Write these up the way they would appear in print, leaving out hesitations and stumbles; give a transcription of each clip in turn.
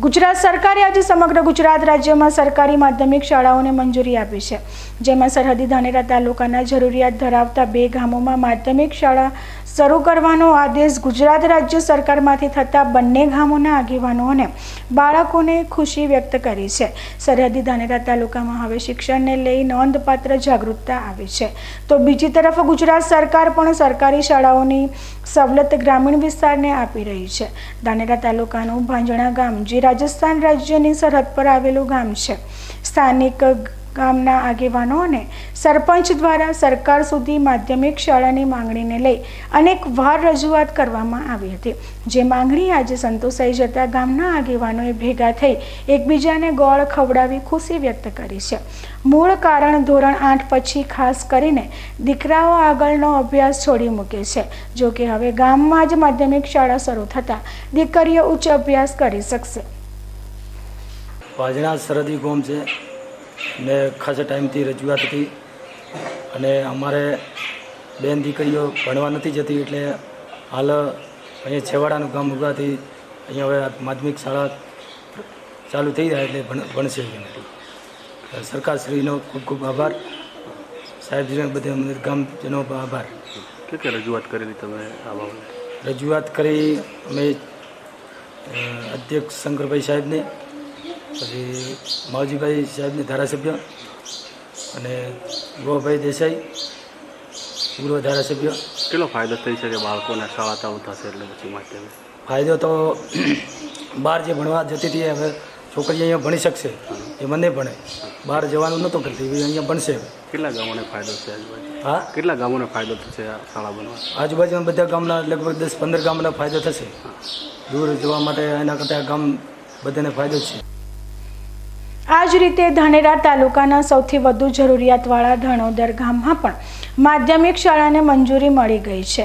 ગુજરાત સરકારે આજે સમગ્ર ગુજરાત રાજ્યમાં સરકારી માધ્યમિક શાળાઓને મંજૂરી આપી છે, જેમાં સરહદી ધાનેરા તાલુકાના જરૂરિયાત ધરાવતા 2 ગામોમાં માધ્યમિક શાળા શરૂ કરવાનો આદેશ ગુજરાત રાજ્ય સરકારમાંથી થતા બંને ગામોના આગેવાનો અને બાળકોને ખુશી વ્યક્ત કરી છે। સરહદી ધાનેરા તાલુકામાં હવે શિક્ષણને લઈ નોંધપાત્ર જાગૃતતા આવી છે, તો બીજી તરફ ગુજરાત સરકાર પણ સરકારી શાળાઓની સવલત ગ્રામીણ વિસ્તારને આપી રહી છે। ધાનેરા તાલુકાનું ભાંજણા ગામ જે રાજસ્થાન રાજ્યની સરહદ પર આવેલું ગામ છે। સ્થાનિક ગામના આગેવાનો અને સરપંચ દ્વારા સરકાર સુધી માધ્યમિક શાળાની માંગણીને લઈ અનેક વાર રજૂઆત કરવામાં આવી હતી, જે માંગણી આજે સંતોષાઈ જતા ગામના આગેવાનોએ ભેગા થઈ એકબીજાને ગોળ ખવડાવી ખુશી વ્યક્ત કરી છે। મૂળ કારણ ધોરણ 8 પછી ખાસ કરીને દીકરાઓ આગળનો અભ્યાસ છોડી મૂકે છે, જો કે હવે ગામમાં જ માધ્યમિક શાળા શરૂ થતાં દીકરીઓ ઉચ્ચ અભ્યાસ કરી શકશે। ભાંજણા સરહદી ગામ છે ને ખાસા ટાઈમથી રજૂઆત હતી અને અમારે બેન દીકરીઓ ભણવા નથી જતી, એટલે હાલ અહીંયા છેવાડાનું ગામ હોવાથી અહીંયા હવે માધ્યમિક શાળા ચાલુ થઈ જાય એટલે ભણશે। સરકારશ્રીનો ખૂબ ખૂબ આભાર, સાહેબશ્રીને બધા ગામજનો આભાર। કે રજૂઆત કરેલી તમે આ બાબતે? રજૂઆત કરી અમે અધ્યક્ષ શંકરભાઈ સાહેબને, પછી માવજીભાઈ સાહેબને ધારાસભ્ય અને ગોભાઈ દેસાઈ પૂર્વ ધારાસભ્ય। કેટલો ફાયદો થઈ શકે બાળકોને શાળા ચાલુ થશે એટલે પછી માધ્યમિક? ફાયદો તો બહાર જે ભણવા જતી હતી હવે છોકરી અહીંયા ભણી શકશે, એ મને ભણે, બહાર જવાનું નહોતું કરતી, અહીંયા ભણશે। કેટલા ગામોને ફાયદો છે આજુબાજુ? હા, કેટલા ગામોને ફાયદો થશે આ શાળા બનવા? આજુબાજુના બધા ગામના લગભગ 10-15 ગામના ફાયદો થશે। દૂર જવા માટે એના કરતાં ગામ બધાને ફાયદો છે। આ જ રીતે ધાનેરા તાલુકાના સૌથી વધુ જરૂરિયાતવાળા ધણોદર ગામમાં પણ માધ્યમિક શાળાને મંજૂરી મળી ગઈ છે।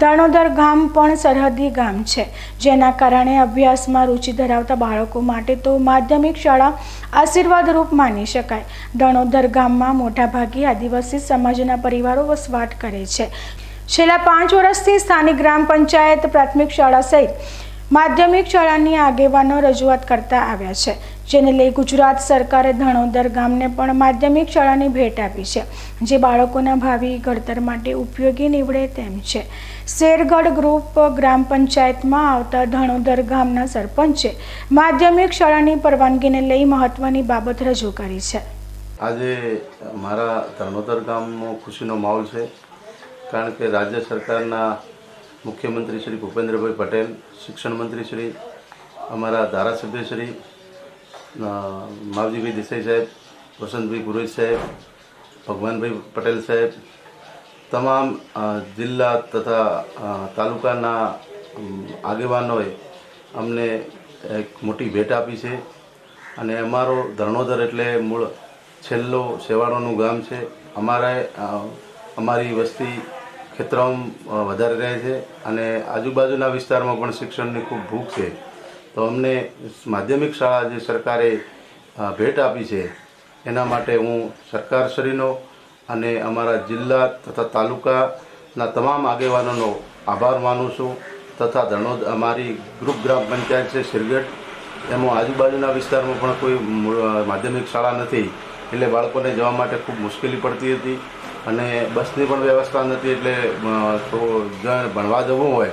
ધણોદર ગામ પણ સરહદી ગામ છે, જેના કારણે અભ્યાસમાં રુચિ ધરાવતા બાળકો માટે તો માધ્યમિક શાળા આશીર્વાદરૂપ માની શકાય। ધણોદર ગામમાં મોટાભાગે આદિવાસી સમાજના પરિવારો વસવાટ કરે છે। છેલ્લા 5 વર્ષથી સ્થાનિક ગ્રામ પંચાયત પ્રાથમિક શાળા સહિત માધ્યમિક શાળાની આગેવાનો રજૂઆત કરતા આવ્યા છે, જેને લઈ ગુજરાત સરકારે ધણોદર ગામને પણ માધ્યમિક શાળાની ભેટ આપી છે, જે બાળકોના ભાવિ ઘડતર માટે ઉપયોગી નીવડે તેમ છે। શેરગઢ ગ્રુપ ગ્રામ પંચાયતમાં આવતા ધણોદર ગામના સરપંચે માધ્યમિક શાળાની પરવાનગીને લઈ મહત્વની બાબત રજૂ કરી છે। આજે મારા ધણોદર ગામમાં ખુશીનો માહોલ છે, કારણ કે રાજ્ય સરકારના મુખ્યમંત્રી શ્રી ભૂપેન્દ્રભાઈ પટેલ, શિક્ષણ મંત્રી શ્રી, અમારા ધારાસભ્ય શ્રી માવજીભાઈ દેસાઈ સાહેબ, વસંતભાઈ પુરોહિત સાહેબ, ભગવાનભાઈ પટેલ સાહેબ, તમામ જિલ્લા તથા તાલુકાના આગેવાનોએ અમને એક મોટી ભેટ આપી છે। અને અમારો ધણોદર એટલે મૂળ છેલ્લો છેવાડાનું ગામ છે। અમારી વસ્તી ખેતરોમાં વધારે રહે છે અને આજુબાજુના વિસ્તારમાં પણ શિક્ષણની ખૂબ ભૂખ છે, તો અમને માધ્યમિક શાળા જે સરકારે ભેટ આપી છે એના માટે હું સરકારશ્રીનો અને અમારા જિલ્લા તથા તાલુકાના તમામ આગેવાનોનો આભાર માનું છું। તથા અમારી ગ્રુપ ગ્રામ પંચાયત છે શેરગઢ, એમાં આજુબાજુના વિસ્તારમાં પણ કોઈ માધ્યમિક શાળા નથી, એટલે બાળકોને જવા માટે ખૂબ મુશ્કેલી પડતી હતી અને બસની પણ વ્યવસ્થા નથી, એટલે તો ભણવા જવું હોય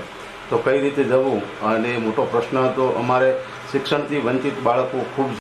તો કઈ રીતે જવું અને મોટો પ્રશ્ન હતો। અમારે શિક્ષણથી વંચિત બાળકો ખૂબ